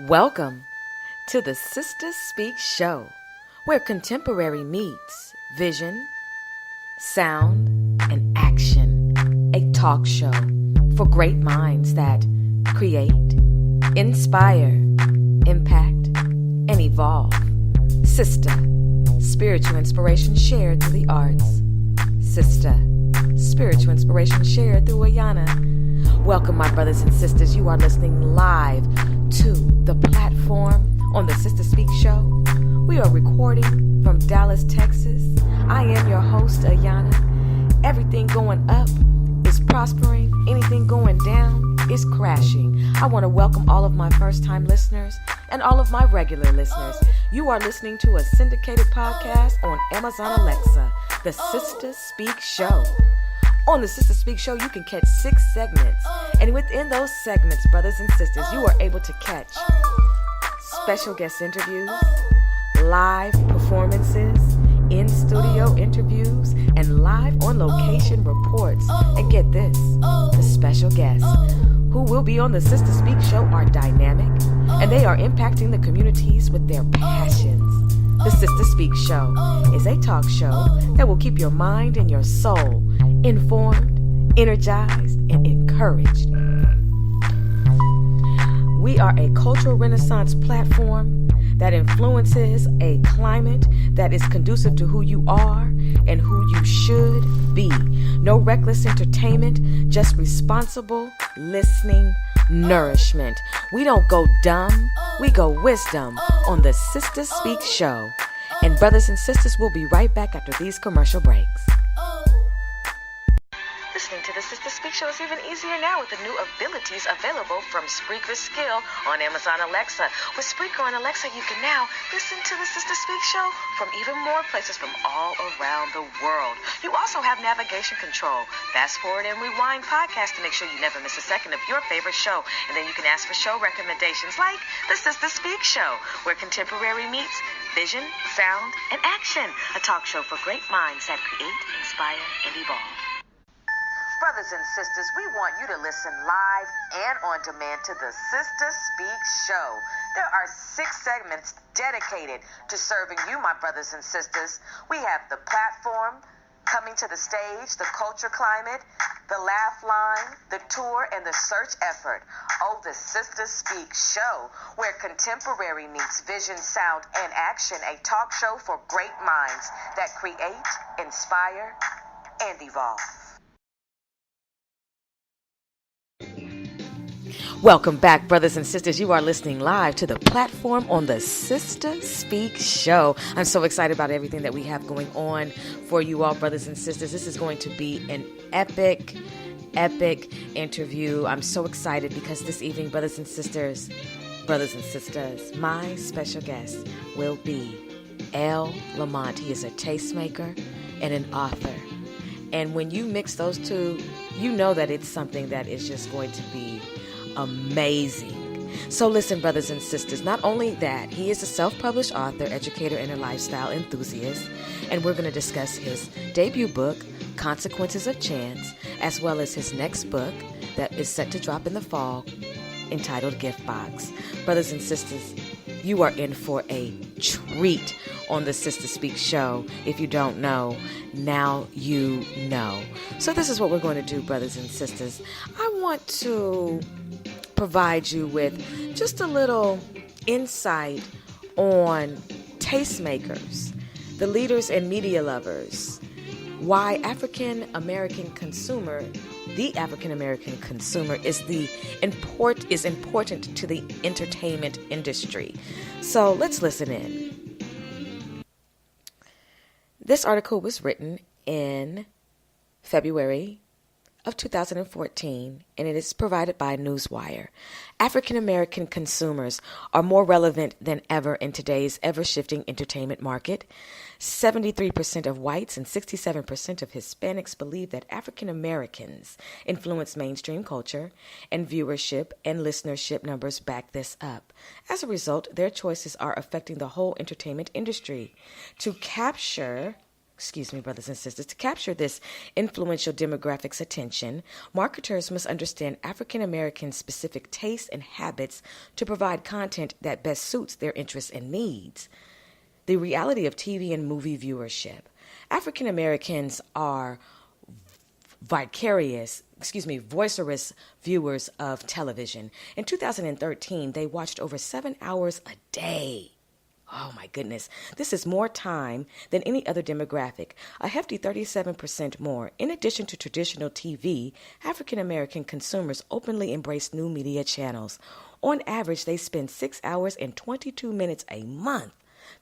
Welcome to the Sisters Speak Show, where contemporary meets vision, sound, and action. A talk show for great minds that create, inspire, impact, and evolve. Sister, spiritual inspiration shared through the arts. Sister, spiritual inspiration shared through Ayana. Welcome, my brothers and sisters. You are listening live to the platform on the Sister Speak Show. We are recording from Dallas, Texas. I am your host, Ayana. Everything going up is prospering. Anything going down is crashing. I want to welcome all of my first-time listeners and all of my regular listeners. You are listening to a syndicated podcast on Amazon Alexa, the Sister Speak Show. On the Sister Speak Show, you can catch 6 segments. And within those segments, brothers and sisters, you are able to catch special guest interviews, live performances, in-studio interviews, and live on-location reports. And get this, the special guests who will be on the Sister Speak Show are dynamic, and they are impacting the communities with their passions. The Sister Speak Show is a talk show that will keep your mind and your soul informed, energized, and encouraged. We are a cultural renaissance platform that influences a climate that is conducive to who you are and who you should be. No reckless entertainment, just responsible listening nourishment. We don't go dumb, we go wisdom on the Sister Speak Show. And brothers and sisters, we'll be right back after these commercial breaks. Listening to the Sister Speak Show is even easier now with the new abilities available from Spreaker Skill on Amazon Alexa. With Spreaker on Alexa, you can now listen to the Sister Speak Show from even more places from all around the world. You also have navigation control, fast forward and rewind podcasts to make sure you never miss a second of your favorite show. And then you can ask for show recommendations like the Sister Speak Show, where contemporary meets vision, sound, and action. A talk show for great minds that create, inspire, and evolve. Brothers and sisters, we want you to listen live and on demand to the Sister Speak Show. There are 6 segments dedicated to serving you, my brothers and sisters. We have the platform, coming to the stage, the culture climate, the laugh line, the tour, and the search effort. Oh, the Sister Speak Show, where contemporary meets vision, sound, and action. A talk show for great minds that create, inspire, and evolve. Welcome back, brothers and sisters. You are listening live to the platform on the Sister Speak Show. I'm so excited about everything that we have going on for you all, brothers and sisters. This is going to be an epic interview. I'm so excited because this evening, brothers and sisters, my special guest will be L.Lamont. He is a tastemaker and an author. And when you mix those two, you know that it's something that is just going to be amazing. So listen, brothers and sisters, not only that, he is a self-published author, educator, and a lifestyle enthusiast, and we're going to discuss his debut book, Consequences of Chance, as well as his next book that is set to drop in the fall, entitled Gift Box. Brothers and sisters, you are in for a treat on the Sister Speak Show. If you don't know, now you know. So this is what we're going to do, brothers and sisters. I want to provide you with just a little insight on tastemakers, the leaders and media lovers, why the African American consumer is important to the entertainment industry. So let's listen in. This article was written in February of 2014, and it is provided by Newswire. African American consumers are more relevant than ever in today's ever-shifting entertainment market. 73% of whites and 67% of Hispanics believe that African Americans influence mainstream culture, and viewership and listenership numbers back this up. As a result, their choices are affecting the whole entertainment industry. To capture brothers and sisters, to capture this influential demographic's attention, marketers must understand African American specific tastes and habits to provide content that best suits their interests and needs. The reality of TV and movie viewership. African Americans are voracious viewers of television. In 2013, they watched over 7 hours a day. Oh my goodness. This is more time than any other demographic, a hefty 37% more. In addition to traditional TV, African American consumers openly embrace new media channels. On average, they spend 6 hours and 22 minutes a month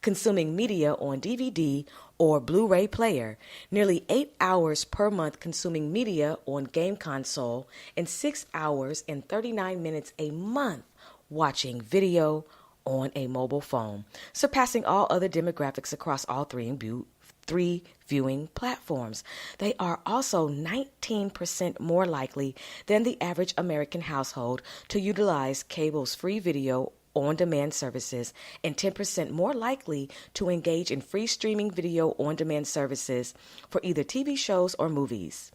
consuming media on DVD or Blu-ray player, nearly 8 hours per month consuming media on game console, and 6 hours and 39 minutes a month watching video on a mobile phone, surpassing all other demographics across all three viewing platforms. They are also 19% more likely than the average American household to utilize cable's free video on-demand services and 10% more likely to engage in free streaming video on-demand services for either TV shows or movies.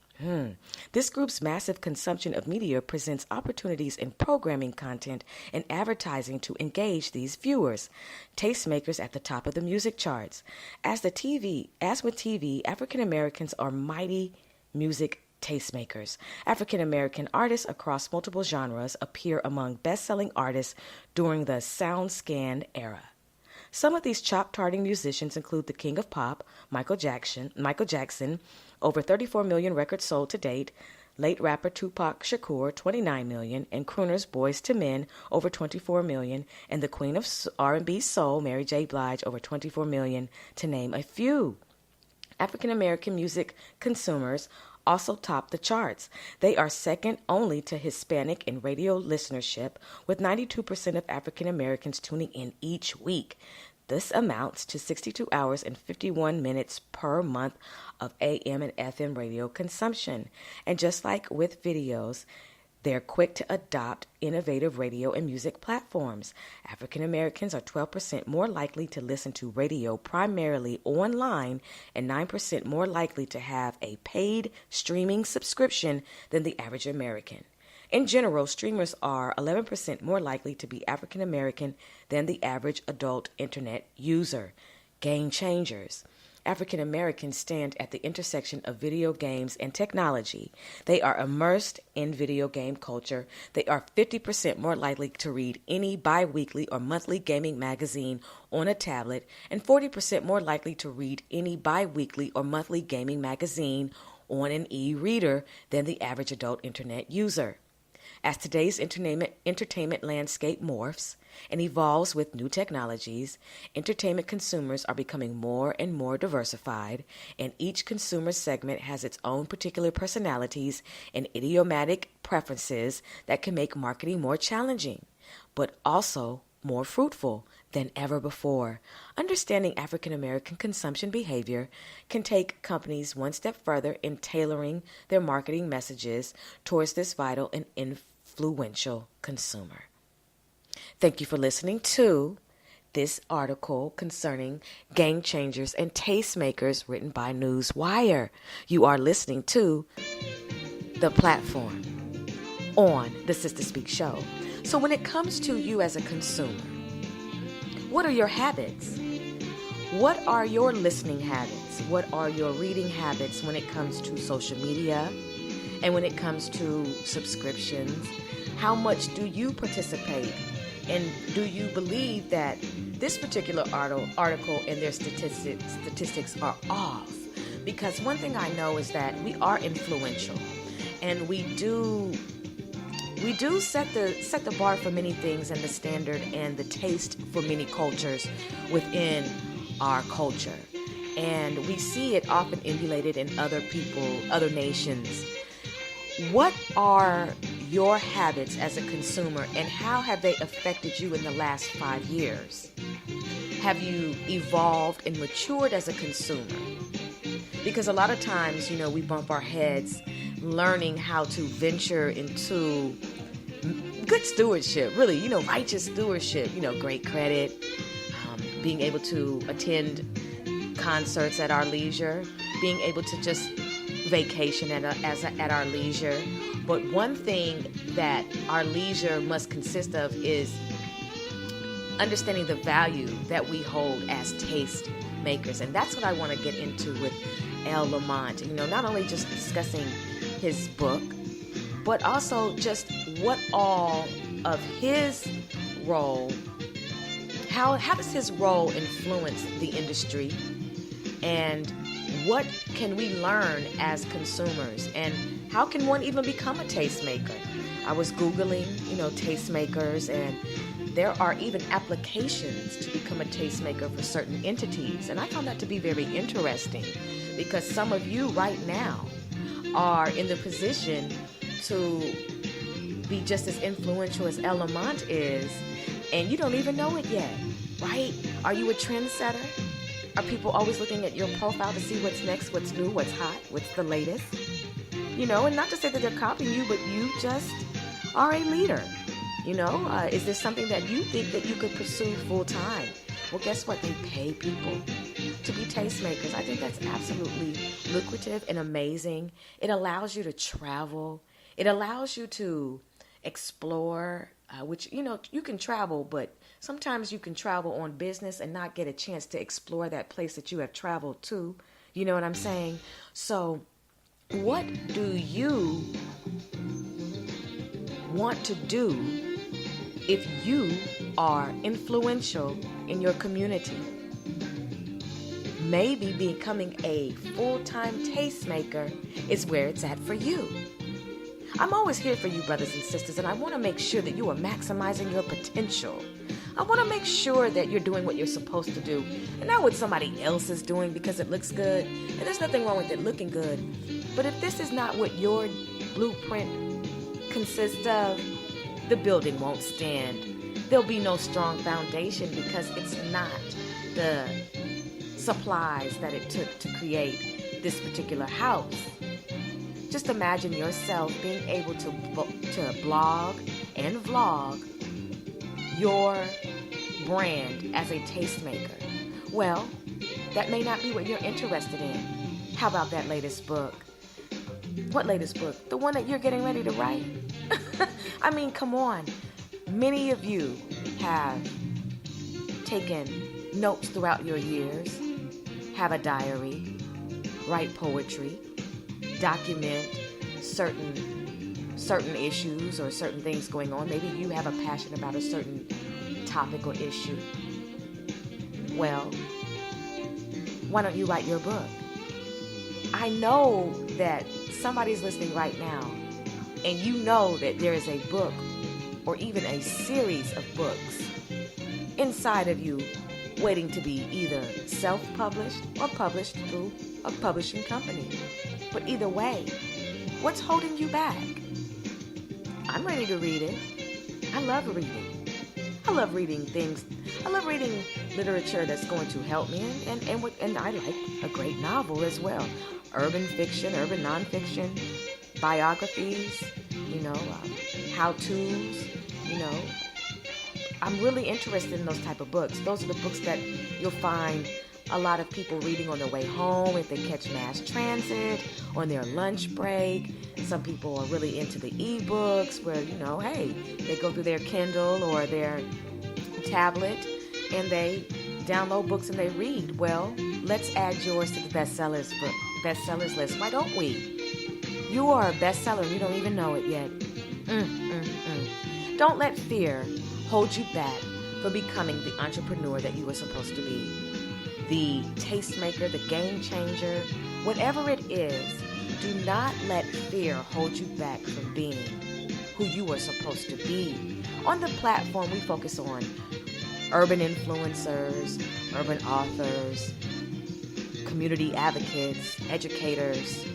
This group's massive consumption of media presents opportunities in programming content and advertising to engage these viewers. Tastemakers at the top of the music charts. As with TV, African Americans are mighty music tastemakers. African American artists across multiple genres appear among best-selling artists during the SoundScan era. Some of these chop-charting musicians include the King of Pop, Michael Jackson, over 34 million records sold to date, late rapper Tupac Shakur, 29 million, and crooners Boyz II Men, over 24 million, and the Queen of R&B Soul, Mary J. Blige, over 24 million, to name a few. African American music consumers also top the charts. They are second only to Hispanic in radio listenership, with 92% of African Americans tuning in each week. This amounts to 62 hours and 51 minutes per month of AM and FM radio consumption. And just like with videos, they're quick to adopt innovative radio and music platforms. African Americans are 12% more likely to listen to radio primarily online and 9% more likely to have a paid streaming subscription than the average American. In general, streamers are 11% more likely to be African American than the average adult internet user. Game changers. African Americans stand at the intersection of video games and technology. They are immersed in video game culture. They are 50% more likely to read any bi-weekly or monthly gaming magazine on a tablet, and 40% more likely to read any bi-weekly or monthly gaming magazine on an e-reader than the average adult internet user. As today's entertainment landscape morphs and evolves with new technologies, entertainment consumers are becoming more and more diversified, and each consumer segment has its own particular personalities and idiomatic preferences that can make marketing more challenging, but also more fruitful than ever before. Understanding African American consumption behavior can take companies one step further in tailoring their marketing messages towards this vital and influential consumer. Thank you for listening to this article concerning game changers and tastemakers written by Newswire. You are listening to The Platform on the Sister Speak Show. So when it comes to you as a consumer, what are your habits? What are your listening habits? What are your reading habits when it comes to social media and when it comes to subscriptions? How much do you participate? And do you believe that this particular article and their statistics are off? Because one thing I know is that we are influential, and we do set the bar for many things and the standard and the taste for many cultures within our culture. And we see it often emulated in other nations. What are your habits as a consumer, and how have they affected you in the last 5 years? Have you evolved and matured as a consumer? Because a lot of times, we bump our heads learning how to venture into good stewardship, really, righteous stewardship, great credit, being able to attend concerts at our leisure, being able to just vacation at our leisure. But one thing that our leisure must consist of is understanding the value that we hold as taste makers. And that's what I want to get into with L.Lamont. Not only just discussing his book, but also just what all of his role, how does his role influence the industry, and what can we learn as consumers, and how can one even become a tastemaker? I was Googling, tastemakers, and there are even applications to become a tastemaker for certain entities. And I found that to be very interesting, because some of you right now are in the position to be just as influential as L.Lamont is, and you don't even know it yet, right? Are you a trendsetter? Are people always looking at your profile to see what's next, what's new, what's hot, what's the latest? And not to say that they're copying you, but you just are a leader. Is this something that you think that you could pursue full time? Well, guess what? They pay people to be tastemakers. I think that's absolutely lucrative and amazing. It allows you to travel. It allows you to explore, which, you can travel, but sometimes you can travel on business and not get a chance to explore that place that you have traveled to. You know what I'm saying? So what do you want to do if you are influential in your community? Maybe becoming a full-time tastemaker is where it's at for you. I'm always here for you, brothers and sisters, and I want to make sure that you are maximizing your potential. I want to make sure that you're doing what you're supposed to do, and not what somebody else is doing because it looks good. And there's nothing wrong with it looking good. But if this is not what your blueprint consists of, the building won't stand. There'll be no strong foundation because it's not the supplies that it took to create this particular house. Just imagine yourself being able to blog and vlog your brand as a tastemaker. Well, that may not be what you're interested in. How about that latest book? What latest book? The one that you're getting ready to write? I mean, come on. Many of you have taken notes throughout your years, have a diary, write poetry, document certain issues or certain things going on. Maybe you have a passion about a certain topic or issue. Well, why don't you write your book? I know that somebody's listening right now, and you know that there is a book or even a series of books inside of you waiting to be either self-published or published through a publishing company. But either way, what's holding you back? I'm ready to read it. I love reading. I love reading things. I love reading literature that's going to help me, and I like a great novel as well. Urban fiction, urban nonfiction, biographies, how-tos, I'm really interested in those type of books. Those are the books that you'll find a lot of people reading on their way home, if they catch mass transit, on their lunch break. Some people are really into the ebooks where, hey, they go through their Kindle or their tablet and they download books and they read. Well, let's add yours to the bestsellers list. Why don't we? You are a bestseller and you don't even know it yet. Don't let fear hold you back for becoming the entrepreneur that you were supposed to be. The tastemaker, the game changer, whatever it is, do not let fear hold you back from being who you are supposed to be. On the platform, we focus on urban influencers, urban authors, community advocates, educators,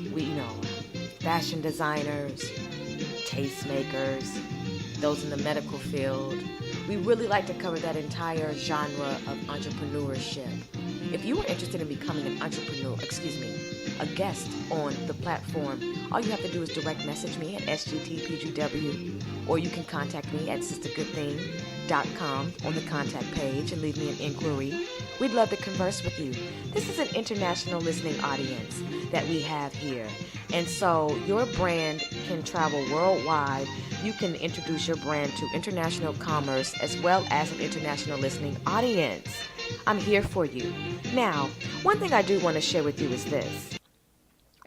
fashion designers, tastemakers, those in the medical field. We really like to cover that entire genre of entrepreneurship. If you are interested in becoming a guest on the platform, all you have to do is direct message me at sgtpgw, or you can contact me at sistergoodthing.com on the contact page and leave me an inquiry, We'd love to converse with you. This is an international listening audience that we have here. And so your brand can travel worldwide. You can introduce your brand to international commerce as well as an international listening audience. I'm here for you. Now, one thing I do want to share with you is this.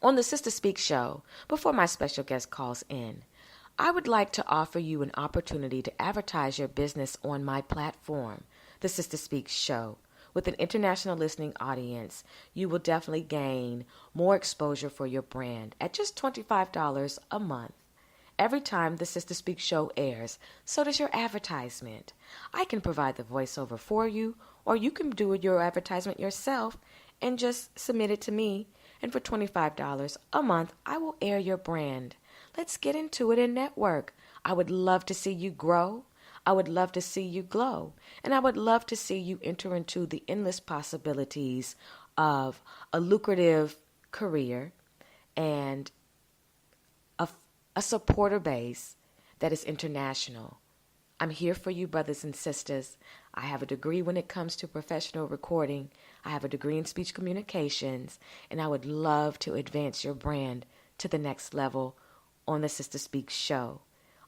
On the Sister Speak show, before my special guest calls in, I would like to offer you an opportunity to advertise your business on my platform, the Sister Speak show. With an international listening audience, you will definitely gain more exposure for your brand at just $25 a month. Every time the Sister Speak show airs, so does your advertisement. I can provide the voiceover for you, or you can do your advertisement yourself and just submit it to me. And for $25 a month, I will air your brand. Let's get into it and network. I would love to see you grow. I would love to see you glow. And I would love to see you enter into the endless possibilities of a lucrative career and a supporter base that is international. I'm here for you, brothers and sisters. I have a degree when it comes to professional recording. I have a degree in speech communications, and I would love to advance your brand to the next level on the Sister Speak show.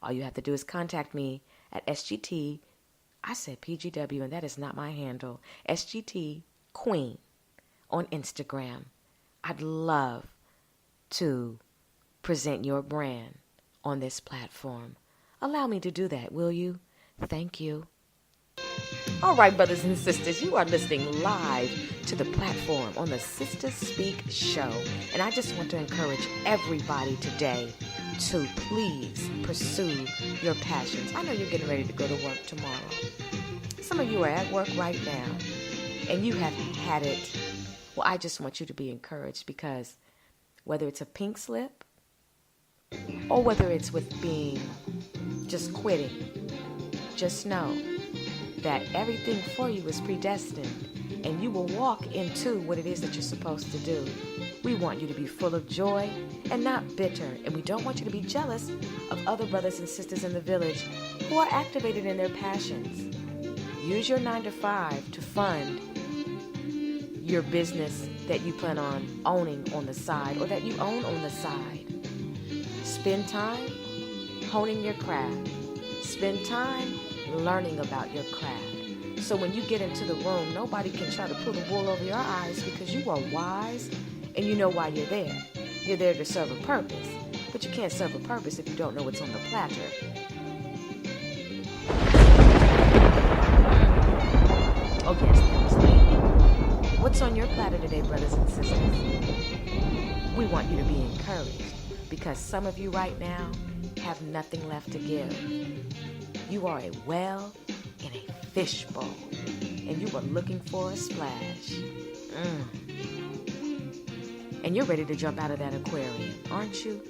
All you have to do is contact me at SGT, I said PGW, and that is not my handle, SGT Queen on Instagram. I'd love to present your brand on this platform. Allow me to do that, will you? Thank you. All right, brothers and sisters, you are listening live to the platform on the Sister Speak show. And I just want to encourage everybody today to please pursue your passions. I know you're getting ready to go to work tomorrow. Some of you are at work right now, and you have had it. Well, I just want you to be encouraged, because whether it's a pink slip or whether it's with being just quitting, just know that everything for you is predestined, and you will walk into what it is that you're supposed to do. We want you to be full of joy and not bitter, and we don't want you to be jealous of other brothers and sisters in the village who are activated in their passions. Use your 9-to-5 to fund your business that you plan on owning on the side, or that you own on the side. Spend time honing your craft. Spend time learning about your craft. So when you get into the room, nobody can try to pull the wool over your eyes, because you are wise and you know why you're there. You're there to serve a purpose, but you can't serve a purpose if you don't know what's on the platter. Oh yes, that was lady. What's on your platter today, brothers and sisters? We want you to be encouraged, because some of you right now have nothing left to give. You are a whale in a fishbowl, and you are looking for a splash. And you're ready to jump out of that aquarium, aren't you?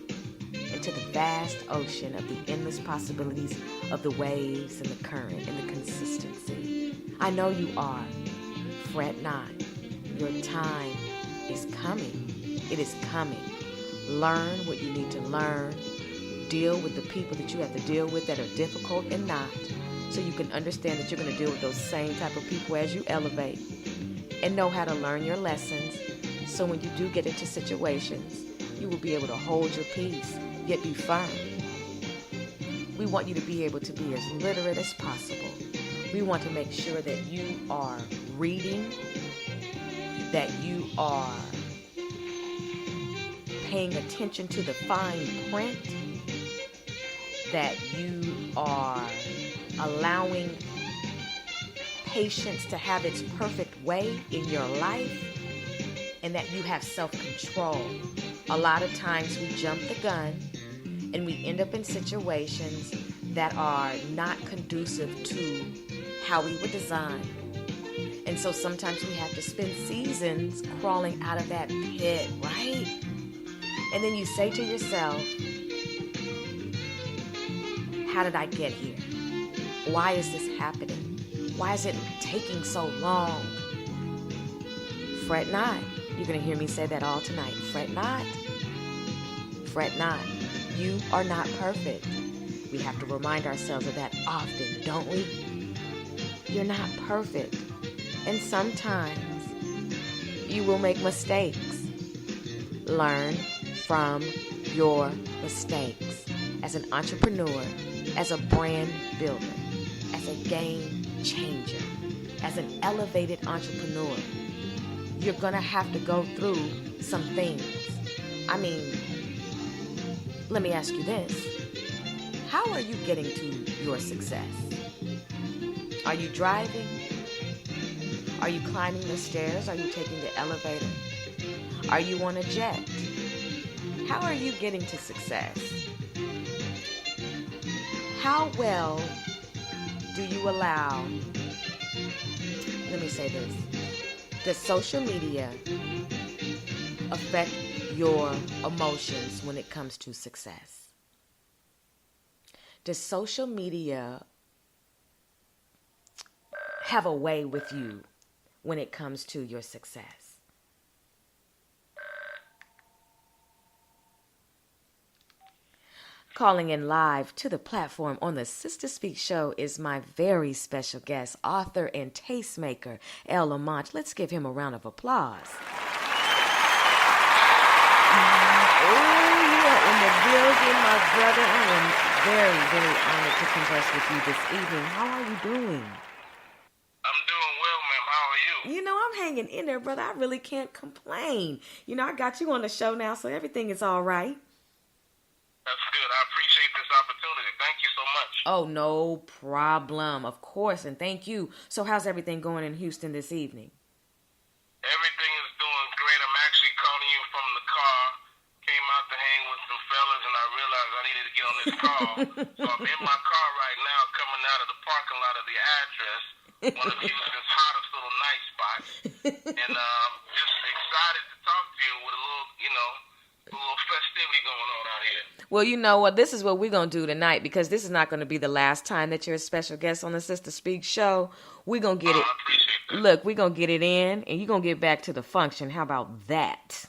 Into the vast ocean of the endless possibilities of the waves and the current and the consistency. I know you are. Fret not. Your time is coming. It is coming. Learn what you need to learn. Deal with the people that you have to deal with that are difficult and not, so you can understand that you're going to deal with those same type of people as you elevate, and know how to learn your lessons, so when you do get into situations, you will be able to hold your peace, yet be firm. We want you to be able to be as literate as possible. We want to make sure that you are reading, that you are paying attention to the fine print, that you are allowing patience to have its perfect way in your life, and that you have self-control. A lot of times we jump the gun and we end up in situations that are not conducive to how we were designed. And so sometimes we have to spend seasons crawling out of that pit, right? And then you say to yourself, how did I get here? Why is this happening? Why is it taking so long? Fret not. You're going to hear me say that all tonight. Fret not. Fret not. You are not perfect. We have to remind ourselves of that often, don't we? You're not perfect. And sometimes you will make mistakes. Learn from your mistakes. As an entrepreneur, as a brand builder, as a game changer, as an elevated entrepreneur, you're going to have to go through some things. I mean, let me ask you this. How are you getting to your success? Are you driving? Are you climbing the stairs? Are you taking the elevator? Are you on a jet? How are you getting to success? How well do you allow, let me say this, does social media affect your emotions when it comes to success? Does social media have a way with you when it comes to your success? Calling in live to the platform on the Sister Speak Show is my very special guest, author and tastemaker, L.Lamont. Let's give him a round of applause. Oh, you are in the building, my brother. I am very, very honored to converse with you this evening. How are you doing? I'm doing well, ma'am. How are you? You know, I'm hanging in there, brother. I really can't complain. You know, I got you on the show now, so everything is all right. That's good. I appreciate this opportunity. Thank you so much. Oh, no problem. Of course, and thank you. So how's everything going in Houston this evening? Everything is doing great. I'm actually calling you from the car. Came out to hang with some fellas, and I realized I needed to get on this call. So I'm in my car right now, coming out of the parking lot of the address, one of Houston's hottest little night spots. And just excited to talk to you with a little, a little festivity going on out here. Well, you know what? This is what we're going to do tonight, because this is not going to be the last time that you're a special guest on the Sister Speak Show. We're going to get it. I appreciate that. Look, we're going to get it in, and you're going to get back to the function. How about that?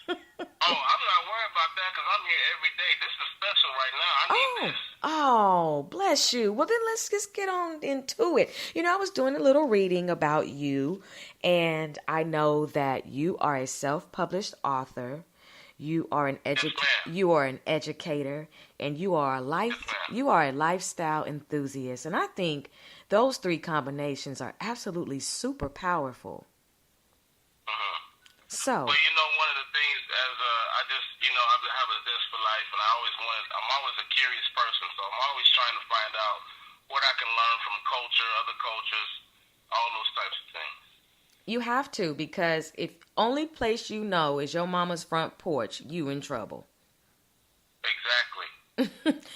Oh, I'm not worried about that, because I'm here every day. This is special right now. I need this. Oh, bless you. Well, then let's just get on into it. You know, I was doing a little reading about you, and I know that you are a self-published author. You are an educator, and you are a lifestyle enthusiast. And I think those three combinations are absolutely super powerful. So, well, one of the things I have a zest for life, and I'm always a curious person, so I'm always trying to find out what I can learn from culture, other cultures, all those types of things. You have to, because if only place you know is your mama's front porch, you in trouble. Exactly.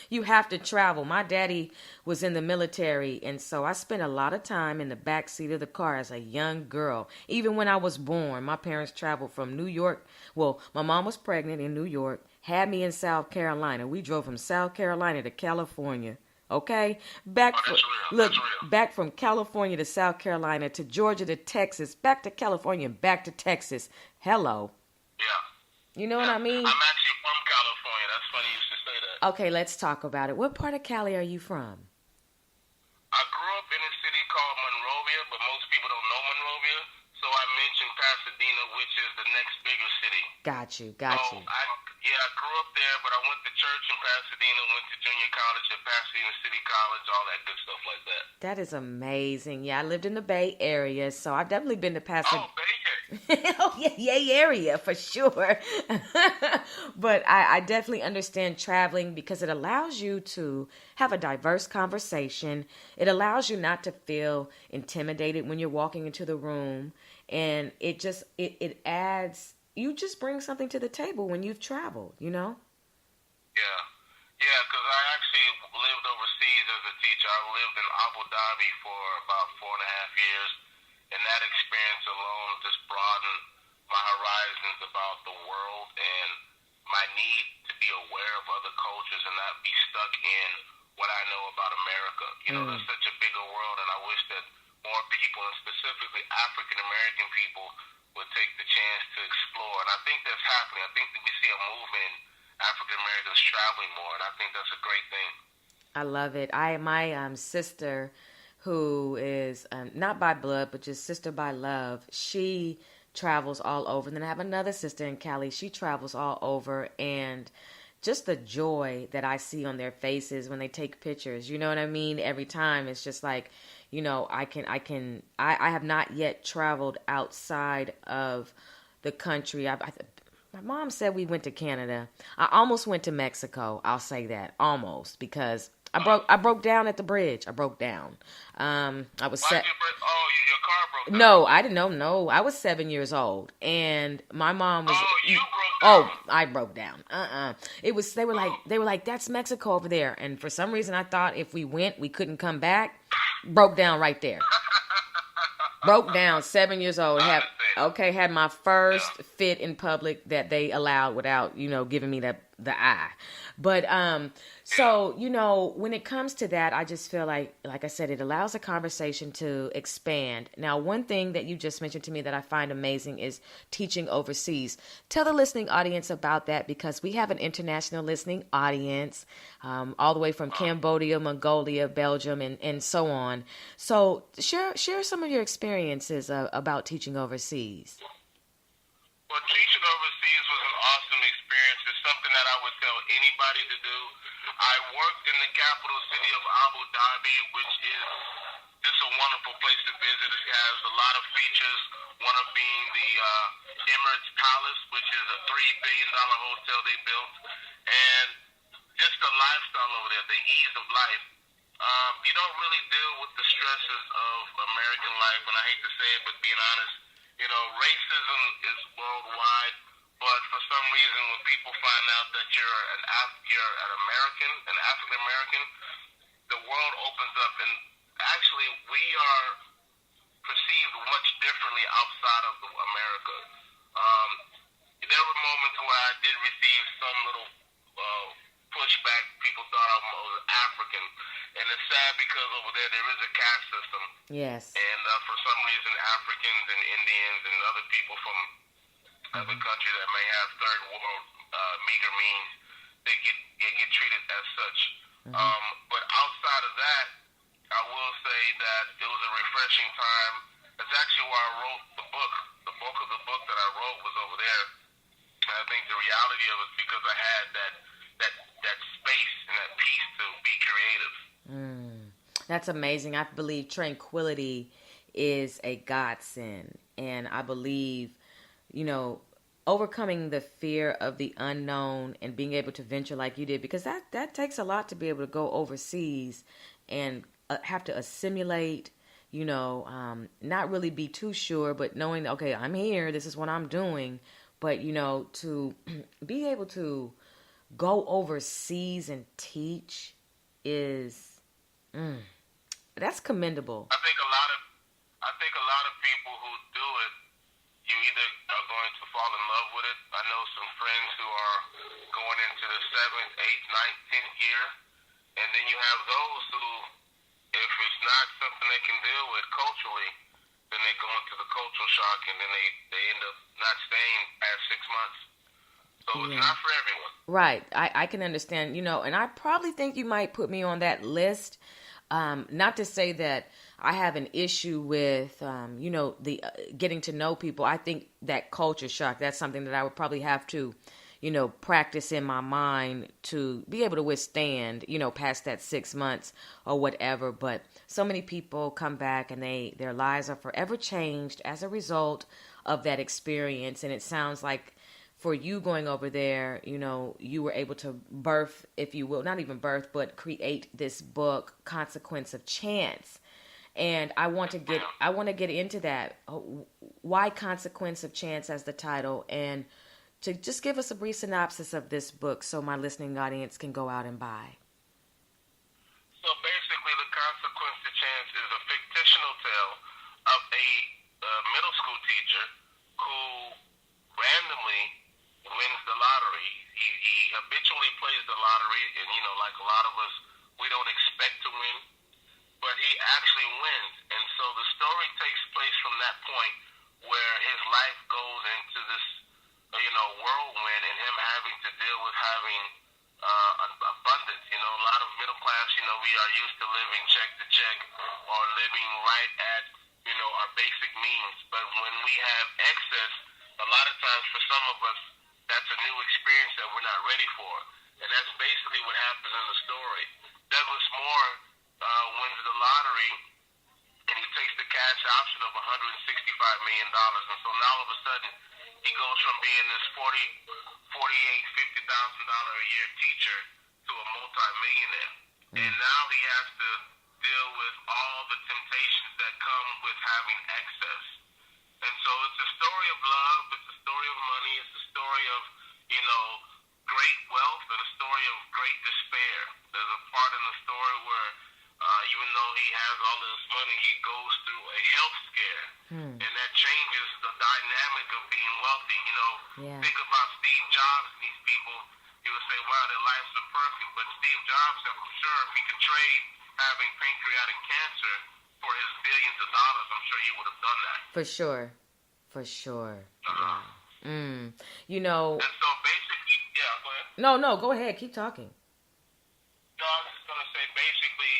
You have to travel. My daddy was in the military, and so I spent a lot of time in the back seat of the car as a young girl. Even when I was born, my parents traveled from New York. Well, my mom was pregnant in New York, had me in South Carolina. We drove from South Carolina to California. Okay? Back from California to South Carolina to Georgia to Texas, back to California and back to Texas. Hello. Yeah. You know what I mean? I'm actually from California. That's funny you should say that. Okay, let's talk about it. What part of Cali are you from? I grew up in a city called Monrovia, but most people don't know Monrovia. So I mentioned Pasadena, which is the next bigger city. Got you. I grew up there, but I went to church in Pasadena, went to junior college at Pasadena City College, all that good stuff like that. That is amazing. Yeah, I lived in the Bay Area, so I've definitely been to Pasadena. Oh, Bay Area. Oh, yeah, Yay area for sure. But I definitely understand traveling, because it allows you to have a diverse conversation. It allows you not to feel intimidated when you're walking into the room. And it adds, you just bring something to the table when you've traveled, Yeah. Yeah, because I actually lived overseas as a teacher. I lived in Abu Dhabi for about 4.5 years. And that experience alone just broadened my horizons about the world and my need to be aware of other cultures and not be stuck in what I know about America. There's such a bigger world, and I wish that more people, and specifically African-American people, would take the chance to explore. And I think that's happening. I think that we see a movement in African-Americans traveling more, and I think that's a great thing. I love it. My sister, who is not by blood, but just sister by love. She travels all over. And then I have another sister in Cali. She travels all over. And just the joy that I see on their faces when they take pictures, you know what I mean? Every time it's just like, I have not yet traveled outside of the country. My mom said we went to Canada. I almost went to Mexico. I'll say that almost, because I broke down at the bridge. I broke down. I was Why did you break? Oh, your car broke down. No, I didn't know. No, I was 7 years old, and my mom was. Oh, you broke down. Oh, I broke down. It was. They were like, that's Mexico over there, and for some reason, I thought if we went, we couldn't come back. Broke down right there. Broke down, 7 years old. Had my first fit in public that they allowed without, giving me the eye. But so, when it comes to that, I just feel like I said, it allows a conversation to expand. Now, one thing that you just mentioned to me that I find amazing is teaching overseas. Tell the listening audience about that, because we have an international listening audience, all the way from Cambodia, Mongolia, Belgium, and so on. So share some of your experiences about teaching overseas. Well, teaching overseas was an awesome experience. It's something that I would tell anybody to do. I worked in the capital city of Abu Dhabi, which is just a wonderful place to visit. It has a lot of features, one of being the Emirates Palace, which is a $3 billion hotel they built, and just the lifestyle over there, the ease of life. You don't really deal with the stresses of American life, and I hate to say it, but being honest, racism is worldwide, but for some reason, when people find out that you're an African American, the world opens up, and actually, we are perceived much differently outside of America. There were moments where I did receive some little pushback. People thought I was African, and it's sad because over there is a caste system. Yes. And for some reason, Africans and Indians and other people from other countries that may have third world meager means, they get treated as such. But outside of that, I will say that it was a refreshing time. That's actually why I wrote the book. The bulk of the book that I wrote was over there. And I think the reality of it is because I had that space and that peace to be creative. That's amazing. I believe tranquility is a godsend. And I believe, overcoming the fear of the unknown and being able to venture like you did, because that takes a lot to be able to go overseas and have to assimilate, not really be too sure, but knowing, okay, I'm here, this is what I'm doing. But, to be able to go overseas and teach is, that's commendable. I think a lot of people who do it, you either are going to fall in love with it. I know some friends who are going into the 7th, 8th, 9th, 10th year, and then you have those who, if it's not something they can deal with culturally, then they go into the cultural shock, and then they end up not staying past 6 months. So it's not for everyone. Right. I can understand, and I probably think you might put me on that list. Not to say that I have an issue with, the getting to know people. I think that culture shock, that's something that I would probably have to, practice in my mind to be able to withstand, past that 6 months or whatever. But so many people come back and their lives are forever changed as a result of that experience. And it sounds like for you going over there, you were able to birth, if you will, not even birth, but create this book, Consequence of Chance. And I want to get into that. Why Consequence of Chance as the title, and to just give us a brief synopsis of this book so my listening audience can go out and buy. So basically, The Consequence of Chance is a fictional tale of a middle school teacher who randomly wins the lottery. He habitually plays the lottery, and like a lot of us, we don't expect to win, but he actually wins. And so the story takes place from that point where his life goes into this, whirlwind, and him having to deal with having abundance. A lot of middle class, we are used to living check to check or living right at, our basic means. But when we have excess, a lot of times for some of us, that's a new experience that we're not ready for. And that's basically what happens in the story. Douglas Moore wins the lottery, and he takes the cash option of $165 million. And so now all of a sudden, he goes from being this $50,000 a year teacher to a multi-millionaire. And now he has to deal with all the temptations that come with having excess. And so it's a story of love, it's a story of money, it's a story of, great wealth and a story of great despair. There's a part in the story where even though he has all this money, he goes through a health scare. And that changes the dynamic of being wealthy. Think about Steve Jobs and these people. You would say, wow, their lives are perfect. But Steve Jobs, I'm sure if he could trade having pancreatic cancer for his billions of dollars, I'm sure he would have done that. For sure. Yeah. And so basically, yeah, go ahead. No, go ahead. Keep talking. No, I was just going to say, basically,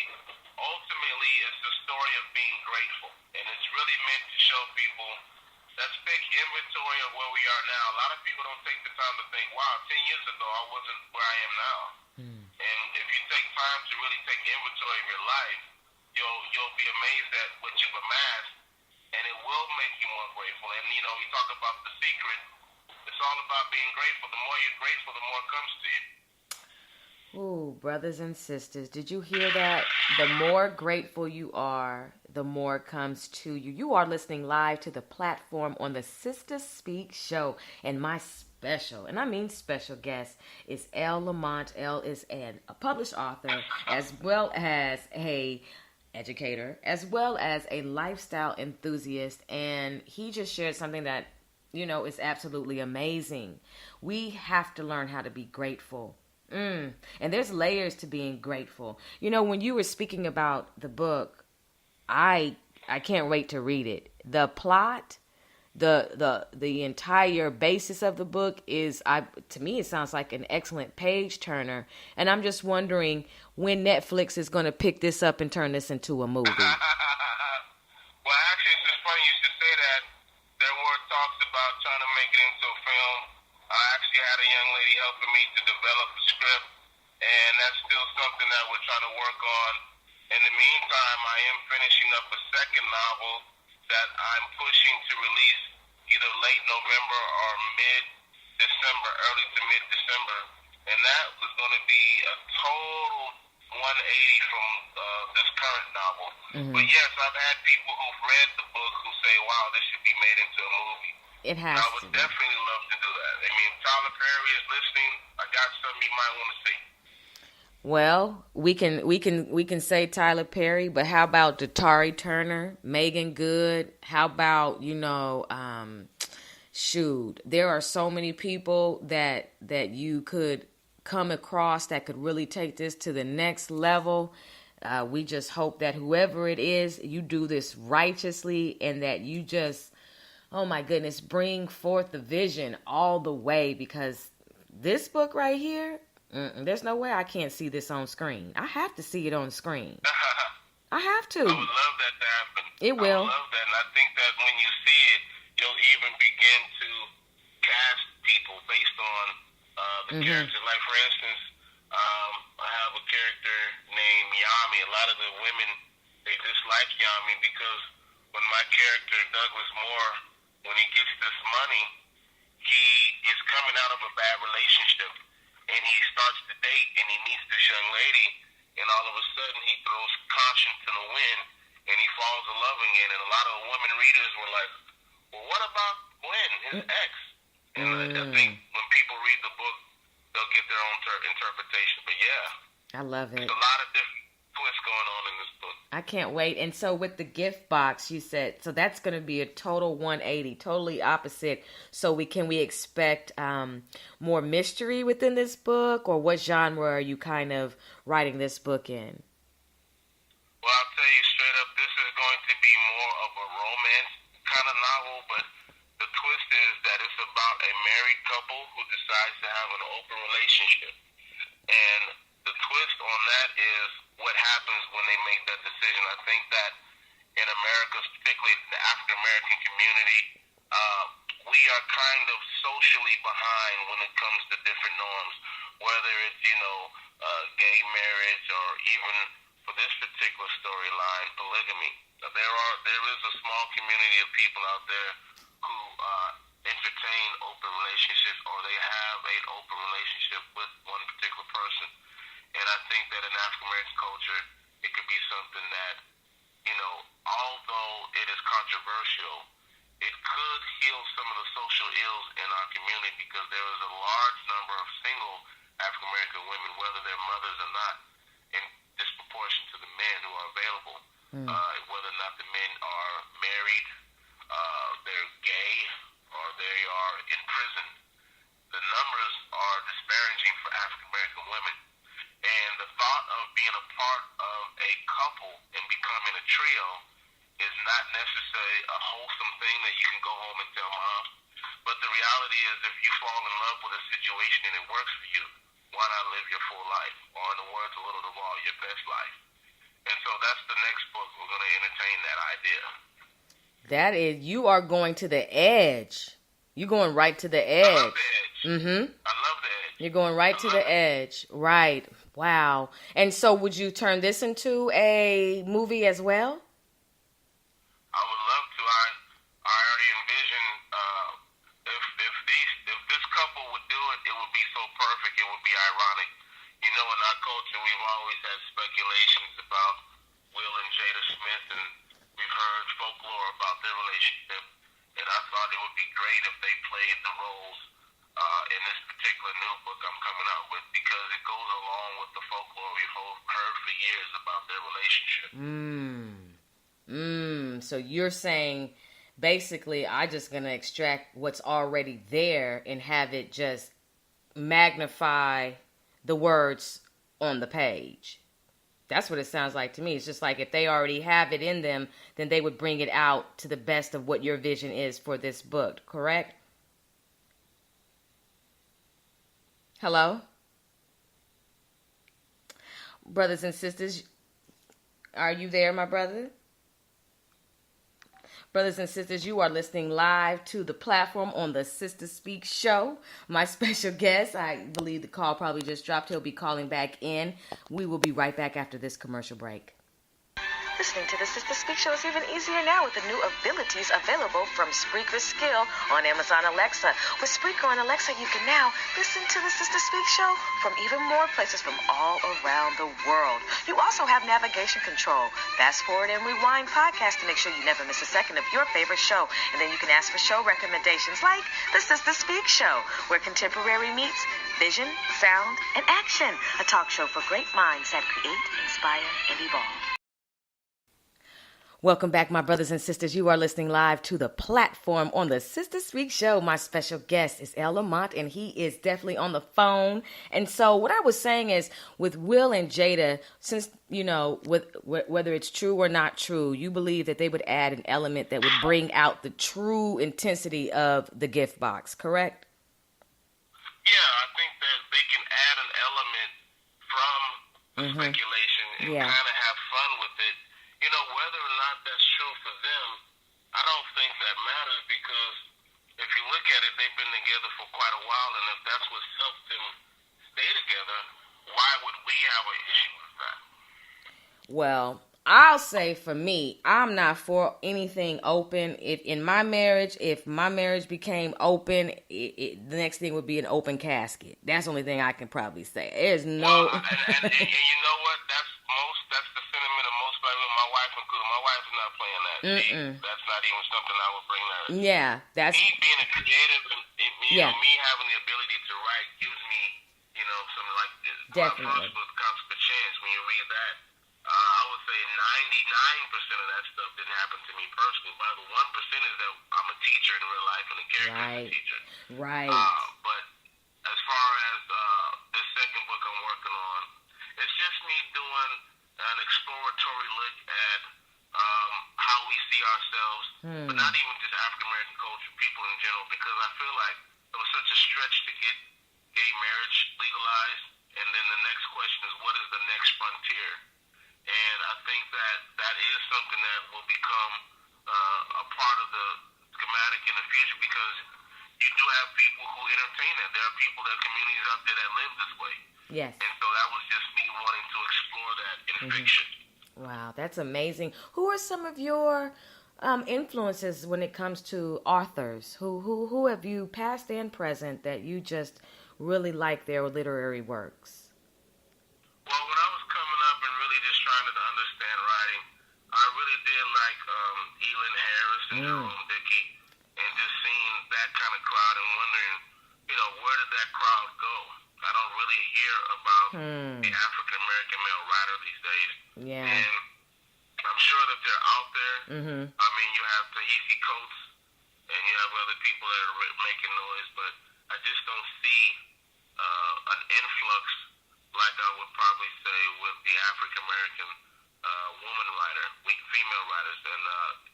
ultimately, it's the story of being grateful. And it's really meant to show people, let's take inventory of where we are now. A lot of people don't take the time to think, wow, 10 years ago, I wasn't where I am now. And if you take time to really take inventory of your life, you'll be amazed at what you've amassed, and it will make you more grateful. And, we talk about the secret. It's all about being grateful. The more you're grateful, the more comes to you. Ooh, brothers and sisters, did you hear that? The more grateful you are, the more comes to you. You are listening live to the platform on the Sister Speak show. And my special, and I mean special guest, is L.Lamont. L is a published author, as well as a educator, as well as a lifestyle enthusiast. And he just shared something that, is absolutely amazing. We have to learn how to be grateful. And there's layers to being grateful. When you were speaking about the book, I can't wait to read it. The plot, the entire basis of the book is, to me, it sounds like an excellent page turner. And I'm just wondering when Netflix is going to pick this up and turn this into a movie. Well, actually, it's just funny you should say that. There were talks about trying to make it into a film. I actually had a young lady helping me to develop the script, and that's still something that we're trying to work on. In the meantime, I am finishing up a second novel that I'm pushing to release either late November or mid-December, early to mid-December, and that was going to be a total 180 from this current novel. But yes, I've had people who've read the book who say, wow, this should be made into a movie. It has I would definitely love to do that. I mean, if Tyler Perry is listening, I got something you might want to see. Well, we can say Tyler Perry, but how about Datari Turner, Megan Good? How about, shoot, there are so many people that you could come across that could really take this to the next level. We just hope that whoever it is, you do this righteously, and that you just, oh my goodness, bring forth the vision all the way, because this book right here, there's no way I can't see this on screen. I have to see it on screen. I have to. I would love that to happen. It will. I would love that, and I think that when you see it, you'll even begin to cast people based on the characters. Like, for instance, I have a character named Yami. A lot of the women, they dislike Yami because when my character, Douglas Moore, when he gets this money, he is coming out of a bad relationship. And he starts to date, and he meets this young lady, and all of a sudden he throws caution to the wind, and he falls in love again. And a lot of women readers were like, well, what about Glenn, his ex? And I think when people read the book, they'll get their own interpretation. But yeah, I love it. There's a lot of different twists going on in this book. I can't wait. And so with the gift box, you said, so that's going to be a total 180, totally opposite. So we expect more mystery within this book, or what genre are you kind of writing this book in? Well, I'll tell you straight up, this is going to be more of a romance kind of novel, but the twist is that it's about a married couple who decides to have an open relationship. And the twist on that is happens when they make that decision. I think that in America, particularly the African American community, we are kind of socially behind when it comes to different norms, whether it's, gay marriage or even for this particular storyline, polygamy. There is a small community of people out there who entertain open relationships, or they have an open relationship with one particular person. And I think that in African American culture, it could be something that, although it is controversial, it could heal some of the social ills in our community, because there is a large number of single African American women, whether they're mothers or not, in disproportion to the men who are available. Whether or not the men are married, they're gay, or they are in prison. The numbers are disparaging for African American women. And the thought of being a part of a couple and becoming a trio is not necessarily a wholesome thing that you can go home and tell mom. But the reality is, if you fall in love with a situation and it works for you, why not live your full life? Or in the words of Little Duval, your best life. And so that's the next book. We're going to entertain that idea. That is, you are going to the edge. You're going right to the edge. I love the edge. Mm-hmm. I love the edge. You're going right to the edge. Right. Wow. And so would you turn this into a movie as well? I would love to. I already envision if this couple would do it, it would be so perfect. It would be ironic. In our culture, we've always had speculations about Will and Jada Smith, and we've heard folklore about their relationship. And I thought it would be great if they played the roles in this particular new book I'm coming out with, because it goes along with the folklore we've heard for years about their relationship. So you're saying, basically, I'm just going to extract what's already there and have it just magnify the words on the page. That's what it sounds like to me. It's just like if they already have it in them, then they would bring it out to the best of what your vision is for this book, correct? Hello? Brothers and sisters, are you there, my brother? Brothers and sisters, you are listening live to the platform on the Sister Speak show. My special guest, I believe the call probably just dropped. He'll be calling back in. We will be right back after this commercial break. Listening to the Sister Speak show is even easier now with the new abilities available from Spreaker Skill on Amazon Alexa. With Spreaker on Alexa, you can now listen to the Sister Speak show from even more places from all around the world. You also have navigation control, fast forward and rewind podcast to make sure you never miss a second of your favorite show. And then you can ask for show recommendations like the Sister Speak show, where contemporary meets vision, sound, and action. A talk show for great minds that create, inspire, and evolve. Welcome back, my brothers and sisters. You are listening live to the platform on the Sister Speak show. My special guest is L.Lamont, and he is definitely on the phone. And so what I was saying is, with Will and Jada, since, whether it's true or not true, you believe that they would add an element that would bring out the true intensity of the gift box, correct? Yeah, I think that they can add an element from the speculation and kind of have fun with it. Whether or not that's true for them, I don't think that matters, because if you look at it, they've been together for quite a while, and if that's what's helped them stay together, why would we have an issue with that? Well, I'll say for me, I'm not for anything open. If my marriage became open, the next thing would be an open casket. That's the only thing I can probably say. There's no... and you know what? That's the sentiment of most people, my wife included. My wife is not playing that. That's not even something I would bring her. Yeah, that's... Me being a creative and me having the ability to write gives me, some definitely concept of chance. When you read that, I would say 99% of that stuff didn't happen to me personally. But the 1% is that I'm a teacher in real life and a character is a teacher. Right. But as far as this second book I'm working on, it's just me doing an exploratory look at how we see ourselves, but not even just African American culture, people in general, because I feel like it was such a stretch to get gay marriage legalized, and then the next question is, what is the next frontier? And I think that that is something that will become a part of the schematic in the future, because you do have people who entertain that. There are people, there are communities out there that live this way. Yes. And so that was just me wanting to explore that in fiction. Wow, that's amazing. Who are some of your influences when it comes to authors? Who have you, past and present, that you just really like their literary works? Well, when I was coming up and really just trying to understand writing, I really did like Elin Harris and Jerome Dickey, and just seeing that kind of crowd and wondering, where did that crowd go? I don't really hear about the African American male writer these days. Yeah. And I'm sure that they're out there. I mean, you have Tahiti Coates, and you have other people that are making noise, but I just don't see an influx like I would probably say with the African American woman writer, female writers, and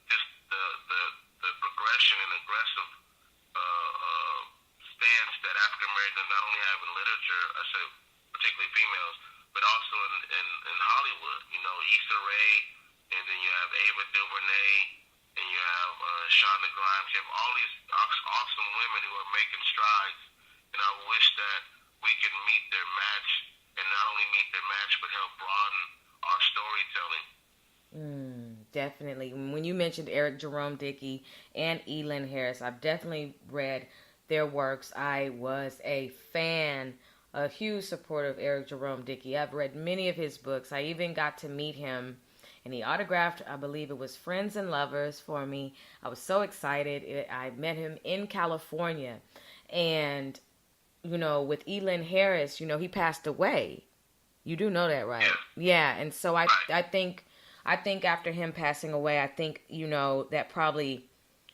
just the progression and aggressive stance that African Americans not only have in literature, I say particularly females, but also in Hollywood. Issa Rae, and then you have Ava DuVernay, and you have Shonda Rhimes. You have all these awesome women who are making strides, and I wish that we could meet their match, and not only meet their match, but help broaden our storytelling. Definitely. When you mentioned Eric Jerome Dickey and Elin Harris, I've definitely read their works. I was a fan, a huge supporter of Eric Jerome Dickey. I've read many of his books. I even got to meet him, and he autographed, I believe it was Friends and Lovers for me. I was so excited. I met him in California. And, with Elin Harris, he passed away. You do know that, right? Yeah. And so I think after him passing away, I think, that probably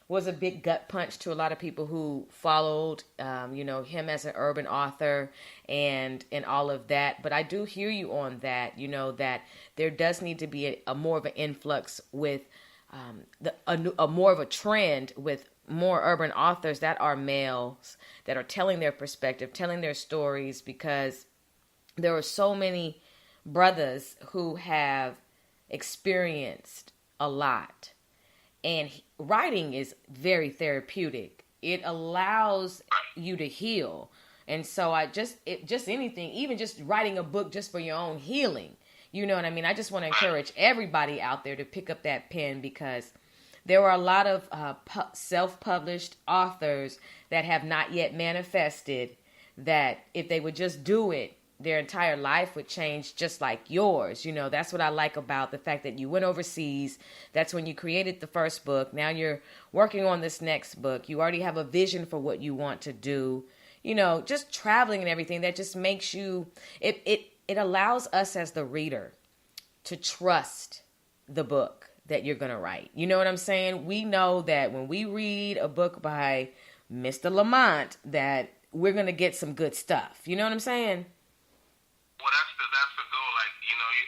was a big gut punch to a lot of people who followed, him as an urban author and all of that. But I do hear you on that, that there does need to be a more of an influx with a more of a trend with more urban authors that are males, that are telling their perspective, telling their stories, because there are so many brothers who have experienced a lot. And writing is very therapeutic. It allows you to heal. And so anything, even just writing a book just for your own healing. You know what I mean? I just want to encourage everybody out there to pick up that pen, because there are a lot of self-published authors that have not yet manifested, that if they would just do it, their entire life would change just like yours. That's what I like about the fact that you went overseas. That's when you created the first book. Now you're working on this next book. You already have a vision for what you want to do. Just traveling and everything, that just makes you, it allows us as the reader to trust the book that you're going to write. You know what I'm saying? We know that when we read a book by Mr. Lamont, that we're going to get some good stuff. You know what I'm saying? Well, that's the goal.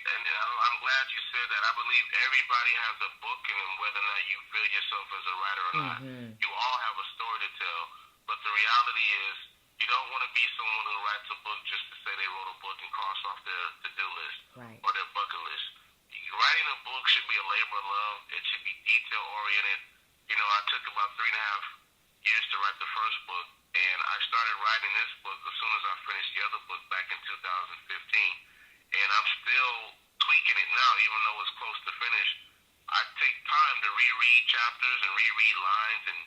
And I'm glad you said that. I believe everybody has a book in them, whether or not you feel yourself as a writer or not. You all have a story to tell. But the reality is, you don't want to be someone who writes a book just to say they wrote a book and cross off their to-do list or their bucket list. Writing a book should be a labor of love. It should be detail-oriented. I took about 3.5 years to write the first book, and I started writing this book as soon as I finished the other book back in 2015. And I'm still tweaking it now, even though it's close to finish. I take time to reread chapters and reread lines and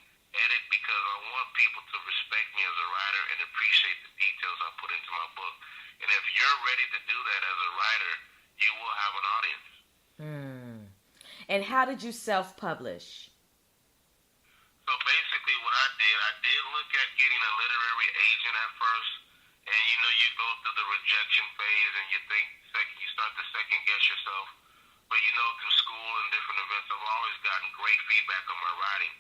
edit, because I want people to respect me as a writer and appreciate the details I put into my book. And if you're ready to do that as a writer, you will have an audience. And how did you self-publish? So basically what I did look at getting a literary agent at first. And you go through the rejection phase, and you start to second guess yourself. But through school and different events, I've always gotten great feedback on my writing.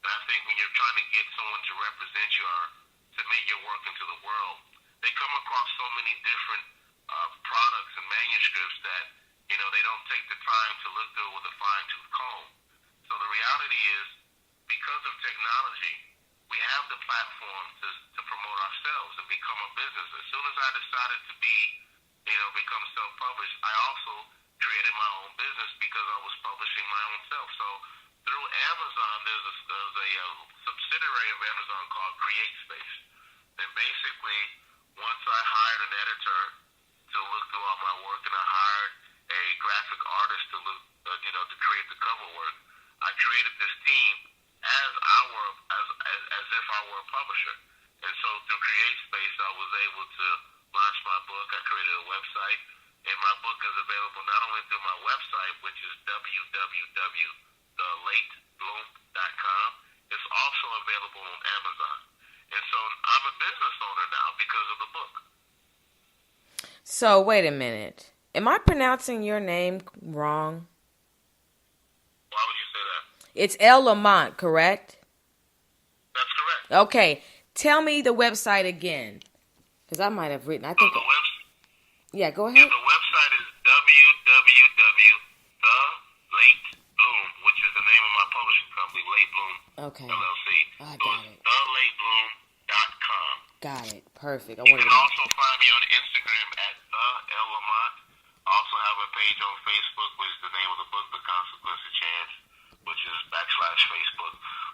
And I think when you're trying to get someone to represent you or submit your work into the world, they come across so many different products and manuscripts that, they don't take the time to look through it with a fine-tooth comb. So the reality is, because of technology, we have the platform to promote ourselves and become a business. As soon as I decided to become self-published, I also created my own business because I was publishing my own self. So through Amazon, there's a subsidiary of Amazon called Create Space. And basically, once I hired an editor to look through all my work, and I hired a graphic artist to look, to create the cover work, I created this team as if I were a publisher. And so through Create Space, I was able to launch my book. I created a website, and my book is available not only through my website, which is www.thelatebloom.com. It's also available on Amazon. And so I'm a business owner now because of the book. So wait a minute. Am I pronouncing your name wrong? Why would you say that? It's L.Lamont, correct? That's correct. Okay. Tell me the website again. Because I might have written. Yeah, go ahead. Yeah, the website is www.thelatebloom, which is the name of my publishing company, Late Bloom LLC. I got it. thelatebloom.com. Got it. Perfect. You can also find me on Instagram at @L.Lamont. I also have a page on Facebook, which is the name of the book, The Consequence of Chance, which is /Facebook.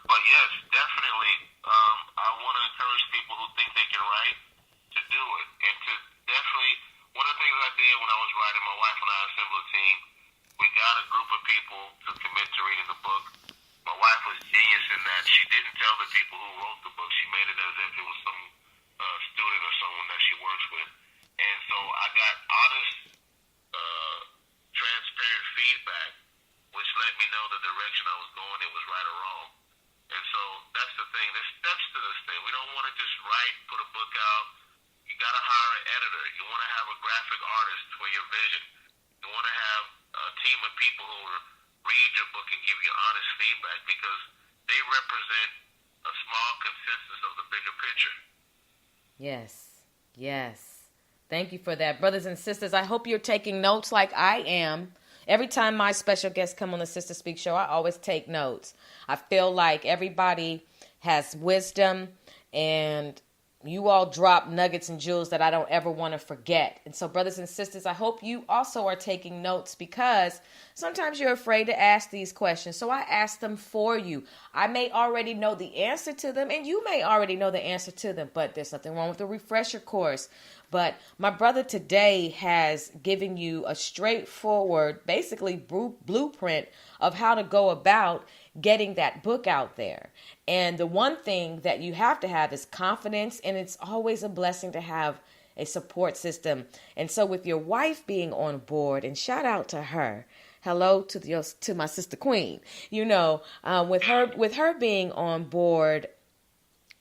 But yes, definitely, I want to encourage people who think they can write to do it. And to definitely, one of the things I did when I was writing, my wife and I assembled a team. We got a group of people to commit to reading the book. My wife was genius in that she didn't tell the people who wrote the book. She made it as if it was some student or someone that she works with. And so I got honest, transparent feedback, which let me know the direction I was going, it was right or wrong. And so that's the thing. There's steps to this thing. We don't want to just write, put a book out. You got to hire an editor. You want to have a graphic artist for your vision. You want to have a team of people who will read your book and give you honest feedback because they represent a small consensus of the bigger picture. Yes. Yes. Thank you for that. Brothers and sisters, I hope you're taking notes like I am. Every time my special guests come on the Sister Speak show, I always take notes. I feel like everybody has wisdom, and you all drop nuggets and jewels that I don't ever want to forget. And so, brothers and sisters, I hope you also are taking notes because sometimes you're afraid to ask these questions. So I ask them for you. I may already know the answer to them, and you may already know the answer to them, but there's nothing wrong with a refresher course. But my brother today has given you a straightforward, basically blueprint of how to go about getting that book out there. And the one thing that you have to have is confidence, and it's always a blessing to have a support system. And so with your wife being on board, and shout out to her, hello to my sister Queen, with her being on board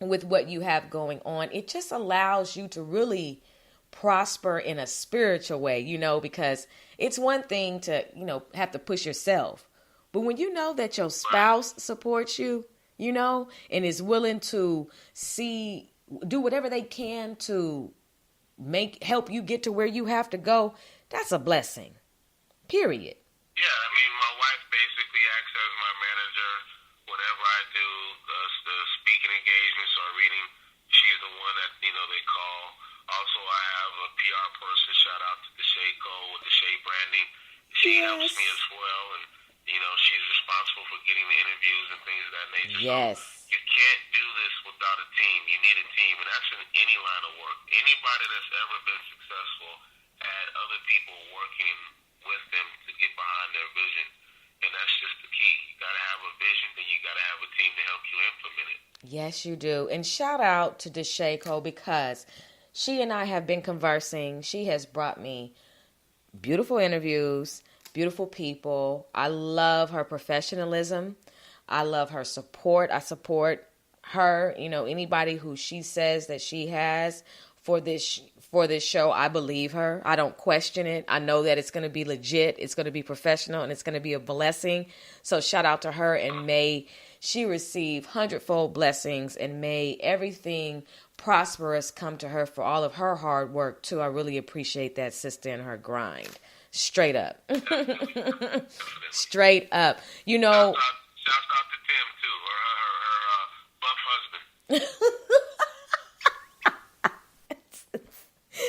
with what you have going on, it just allows you to really prosper in a spiritual way, because it's one thing to, have to push yourself. But when you know that your spouse supports you, and is willing to do whatever they can to help you get to where you have to go, that's a blessing. Period. Yeah, my wife basically acts as my manager whenever I do the speaking engagements or reading. She's the one that, they call. Also, I have a PR person, shout out to Deshae Cole with Deshae Branding. She helps me as well, and, she's responsible for getting the interviews and things of that nature. Yes. So you can't do this without a team. You need a team, and that's in any line of work. Anybody that's ever been successful had other people working with them to get behind their vision, and that's just the key. You got to have a vision, then you got to have a team to help you implement it. Yes, you do. And shout out to Deshae Cole because she and I have been conversing. She has brought me beautiful interviews, beautiful people. I love her professionalism. I love her support. I support her. Anybody who she says that she has for this show, I believe her. I don't question it. I know that it's going to be legit. It's going to be professional, and it's going to be a blessing. So shout out to her, and may she receive hundredfold blessings, and may everything prosperous come to her for all of her hard work too. I really appreciate that sister and her grind. Straight up. Straight up. Shouts out to Tim too, her buff husband.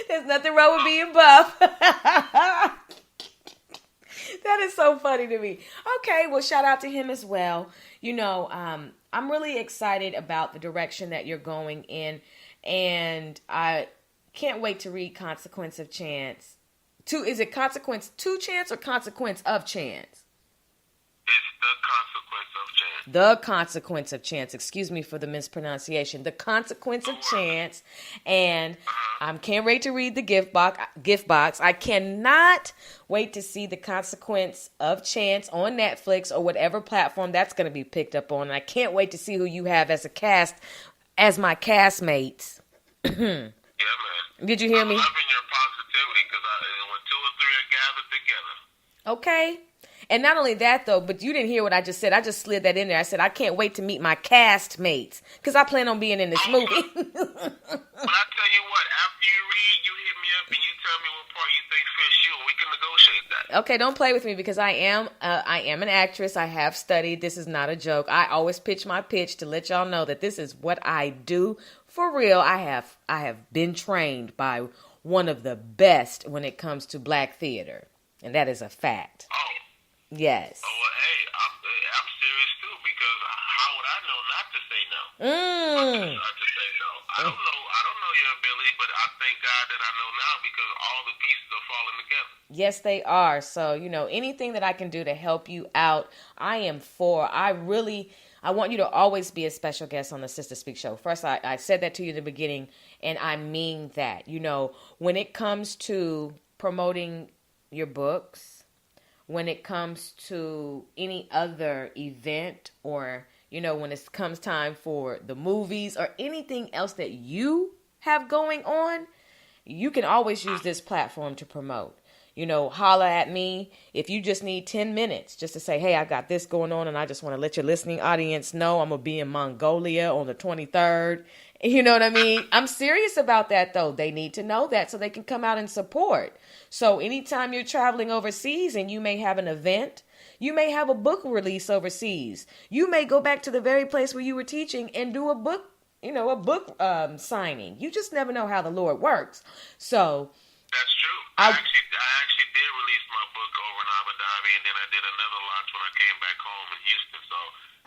There's nothing wrong with being buff. That is so funny to me. Okay, well, shout out to him as well. I'm really excited about the direction that you're going in, and I can't wait to read Consequence of Chance. Is it Consequence to Chance or Consequence of Chance? It's The Consequence of Chance. The Consequence of Chance. Excuse me for the mispronunciation. The Consequence of Chance. And I can't wait to read the gift box. I cannot wait to see The Consequence of Chance on Netflix or whatever platform that's going to be picked up on. And I can't wait to see who you have as my castmates. Yeah, man. Did you hear me? I'm loving your positivity because when two or three are gathered together. Okay. And not only that, though, but you didn't hear what I just said. I just slid that in there. I said, I can't wait to meet my castmates because I plan on being in this movie. But I tell you what, after you read, you hit me up and you tell me what part you think fits you, and we can negotiate that. Okay, don't play with me because I am an actress. I have studied. This is not a joke. I always pitch my pitch to let y'all know that this is what I do for real. I have been trained by one of the best when it comes to black theater, and that is a fact. Oh. Yes. Oh, well, hey, I'm serious too because how would I know not to say no? Not to say no. I don't know your ability, but I thank God that I know now because all the pieces are falling together. Yes, they are. So, anything that I can do to help you out, I am for. I want you to always be a special guest on the Sister Speak Show. First, I said that to you in the beginning, and I mean that. When it comes to promoting your books, when it comes to any other event, or, when it comes time for the movies or anything else that you have going on, you can always use this platform to promote. Holla at me if you just need 10 minutes just to say, hey, I got this going on and I just want to let your listening audience know I'm going to be in Mongolia on the 23rd. You know what I mean? I'm serious about that, though. They need to know that so they can come out and support. So anytime you're traveling overseas and you may have an event, you may have a book release overseas. You may go back to the very place where you were teaching and do a book, signing. You just never know how the Lord works. So that's true. I actually did release my book over in Abu Dhabi, and then I did another launch when I came back home in Houston. So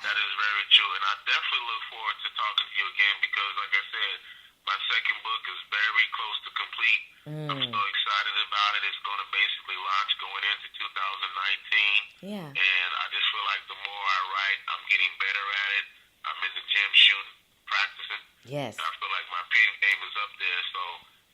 that is very true. And I definitely look forward to talking to you again because, like I said, my second book is very close to complete. I'm so excited about it. It's going to basically launch going into 2019. Yeah. And I just feel like the more I write, I'm getting better at it. I'm in the gym shooting, practicing. Yes. And I feel like my pen game is up there. So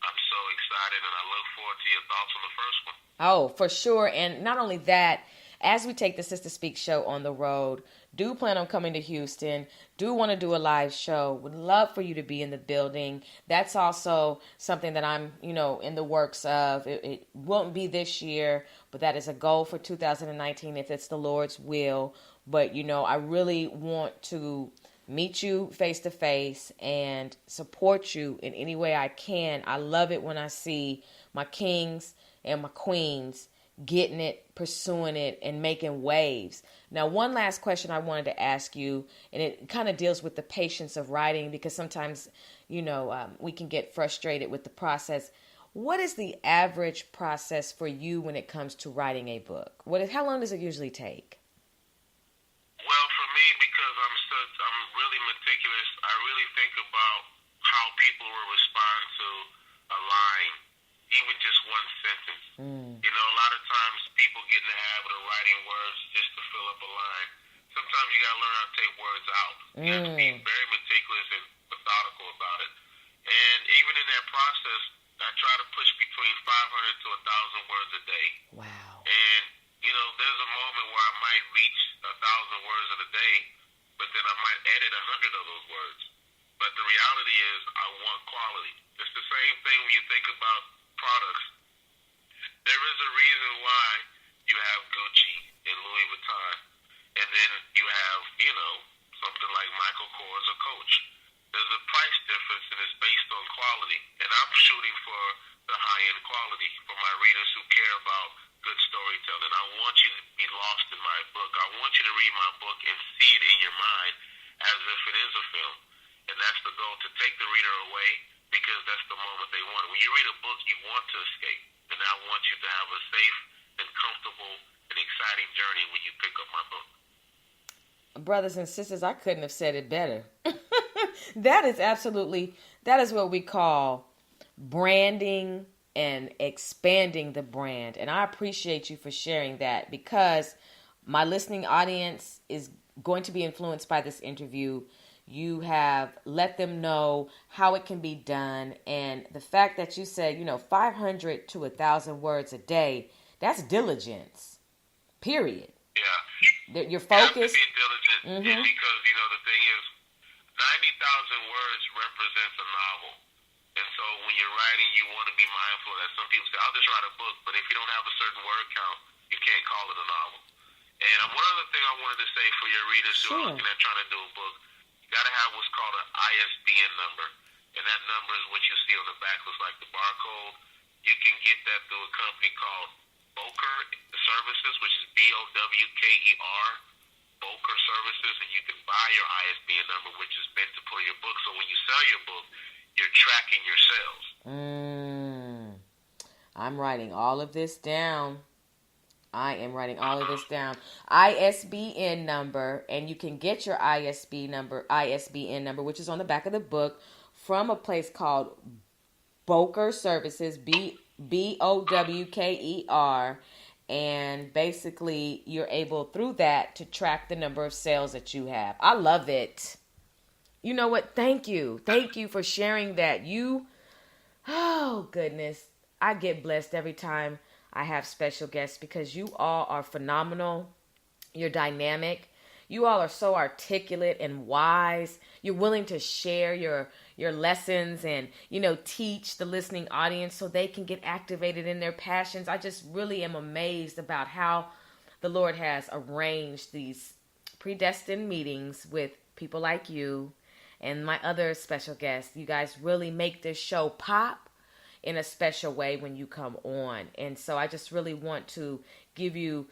I'm so excited, and I look forward to your thoughts on the first one. Oh, for sure. And not only that, as we take the Sister Speak Show on the road, do plan on coming to Houston, do want to do a live show, would love for you to be in the building. That's also something that I'm, in the works of. It won't be this year, but that is a goal for 2019 if it's the Lord's will. But, I really want to meet you face to face and support you in any way I can. I love it when I see my kings and my queens getting it, pursuing it, and making waves. Now, one last question I wanted to ask you, and it kind of deals with the patience of writing because sometimes, we can get frustrated with the process. What is the average process for you when it comes to writing a book? How long does it usually take? Well, for me, because I'm really meticulous, I really think about how people will respond to a line, even just one sentence. A lot of times people get in the habit of writing words just to fill up a line. Sometimes you got to learn how to take words out. You have to be very meticulous and methodical about it. And even in that process, I try to push between 500 to 1,000 words a day. Wow. And, there's a moment where I might reach 1,000 words in a day, but then I might edit 100 of those words. But the reality is I want quality. It's the same thing when you think about products. There is a reason why you have Gucci and Louis Vuitton, and then you have, something like Michael Kors or Coach. There's a price difference, and it's based on quality. And I'm shooting for the high-end quality for my readers who care about good storytelling. I want you to be lost in my book. I want you to read my book and see it in your mind as if it is a film. And that's the goal, to take the reader away, because that's the moment they want. When you read a book, you want to escape. And I want you to have a safe and comfortable and exciting journey when you pick up my book. Brothers and sisters, I couldn't have said it better. That is what we call branding and expanding the brand. And I appreciate you for sharing that, because my listening audience is going to be influenced by this interview. You have let them know how it can be done. And the fact that you said, 500 to 1,000 words a day, that's diligence, period. Yeah. Your focus. You have to be diligent because, the thing is, 90,000 words represents a novel. And so when you're writing, you want to be mindful that some people say, I'll just write a book. But if you don't have a certain word count, you can't call it a novel. And one other thing I wanted to say for your readers who are looking at trying to do a book, you got to have what's called an ISBN number. And that number is what you see on the back, looks like the barcode. You can get that through a company called Boker Services, which is BOWKER, Boker Services, and you can buy your ISBN number, which is meant to put your book. So when you sell your book, you're tracking your sales. I'm writing all of this down. I am writing all of this down. ISBN number, and you can get your ISBN number, which is on the back of the book, from a place called Boker Services, BOWKER, and basically you're able through that to track the number of sales that you have. I love it. You know what? Thank you for sharing that. Oh goodness, I get blessed every time I have special guests, because you all are phenomenal. You're dynamic. You all are so articulate and wise. You're willing to share your lessons and, teach the listening audience so they can get activated in their passions. I just really am amazed about how the Lord has arranged these predestined meetings with people like you and my other special guests. You guys really make this show pop in a special way when you come on. And so I just really want to give you,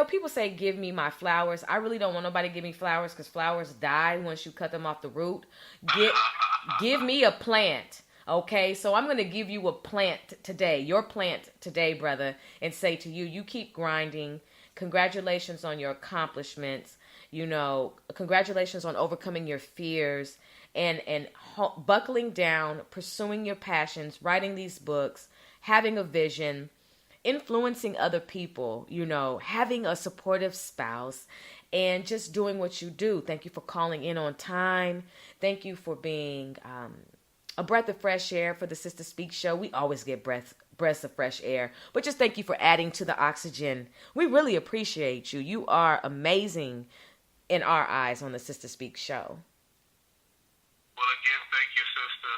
people say, give me my flowers. I really don't want nobody to give me flowers, because flowers die once you cut them off the root. Give me a plant. Okay, so I'm going to give you a plant today, your plant today, brother, and say to you, you keep grinding. Congratulations on your accomplishments. Congratulations on overcoming your fears and buckling down, pursuing your passions, writing these books, having a vision, influencing other people, having a supportive spouse, and just doing what you do. Thank you for calling in on time. Thank you for being a breath of fresh air for the Sister Speak show. We always get breaths of fresh air, but just thank you for adding to the oxygen. We really appreciate you. You are amazing in our eyes on the Sister Speak show. Well, again, thank you, sister.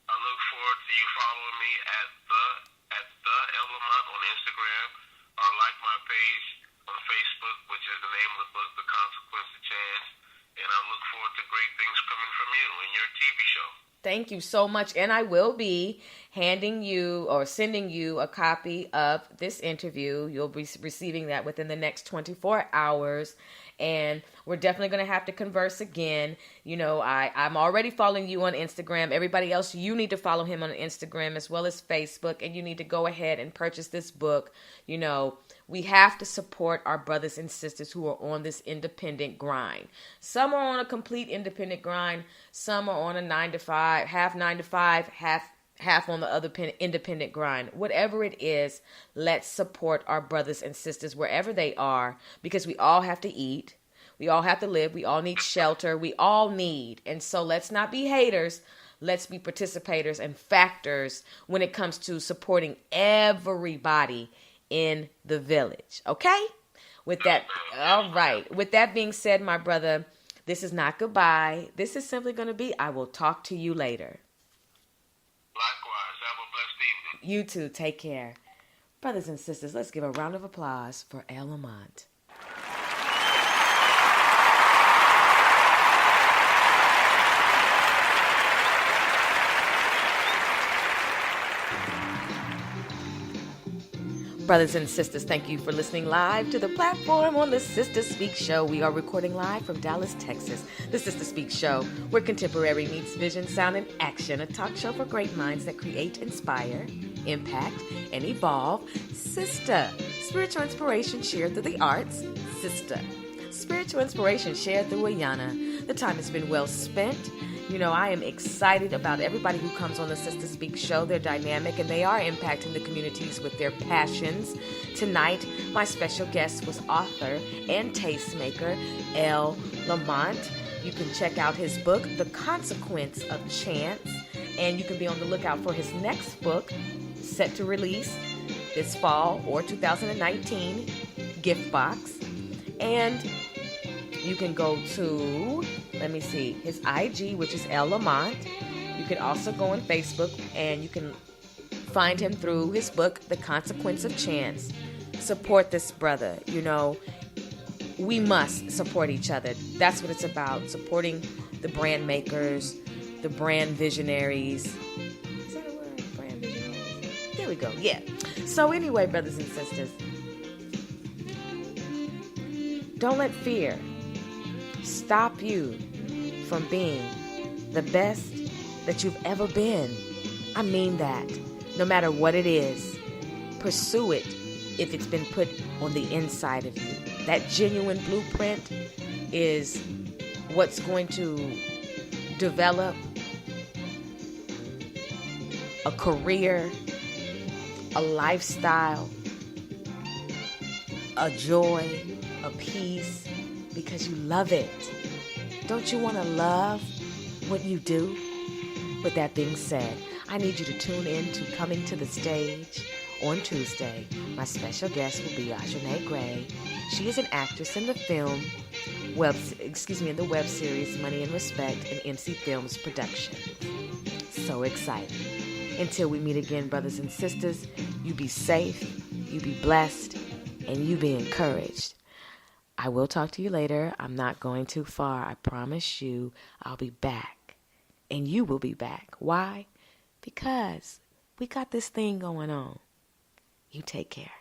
I look forward to you following me at the L.Lamont on Instagram, or like my page on Facebook, which is the name of the book, The Consequence of Chance. And I look forward to great things coming from you and your TV show. Thank you so much. And I will be handing you or sending you a copy of this interview. You'll be receiving that within the next 24 hours. And we're definitely going to have to converse again. I'm already following you on Instagram. Everybody else, you need to follow him on Instagram as well as Facebook. And you need to go ahead and purchase this book. We have to support our brothers and sisters who are on this independent grind. Some are on a complete independent grind. Some are on a 9 to 5, half 9 to 5, half on the other independent grind. Whatever it is, let's support our brothers and sisters wherever they are, because we all have to eat. We all have to live. We all need shelter. We all need. And so let's not be haters. Let's be participators and factors when it comes to supporting everybody in the village. Okay? With that, all right. With that being said, my brother, this is not goodbye. This is simply going to be, I will talk to you later. Likewise. Have a blessed evening. You too. Take care. Brothers and sisters, let's give a round of applause for L.Lamont. Brothers and sisters, thank you for listening live to the platform on the Sister Speak Show. We are recording live from Dallas, Texas. The Sister Speak Show, where contemporary meets vision, sound, and action. A talk show for great minds that create, inspire, impact, and evolve. Sister Spiritual inspiration shared through the arts, sister. Spiritual inspiration shared through Ayana. The time has been well spent. You know, I am excited about everybody who comes on the Sister Speak show. They're dynamic and they are impacting the communities with their passions. Tonight, my special guest was author and tastemaker L.Lamont. You can check out his book, The Consequence of Chance, and you can be on the lookout for his next book, set to release this fall or 2019, gift box. And you can go to, his IG, which is L.Lamont. You can also go on Facebook and you can find him through his book, The Consequence of Chance. Support this brother. You know, we must support each other. That's what it's about, supporting the brand makers, the brand visionaries. Is that a word? Brand visionaries? There we go. Yeah. So anyway, brothers and sisters, don't let fear stop you from being the best that you've ever been. I mean that. No matter what it is, pursue it if it's been put on the inside of you. That genuine blueprint is what's going to develop a career, a lifestyle, a joy, a peace, because you love it. Don't you want to love what you do? With that being said, I need you to tune in to Coming to the Stage on Tuesday. My special guest will be Ajane Gray. She is an actress in the in the web series Money and Respect and MC Films production. So excited. Until we meet again, brothers and sisters, you be safe, you be blessed, and you be encouraged. I will talk to you later. I'm not going too far. I promise you I'll be back. And you will be back. Why? Because we got this thing going on. You take care.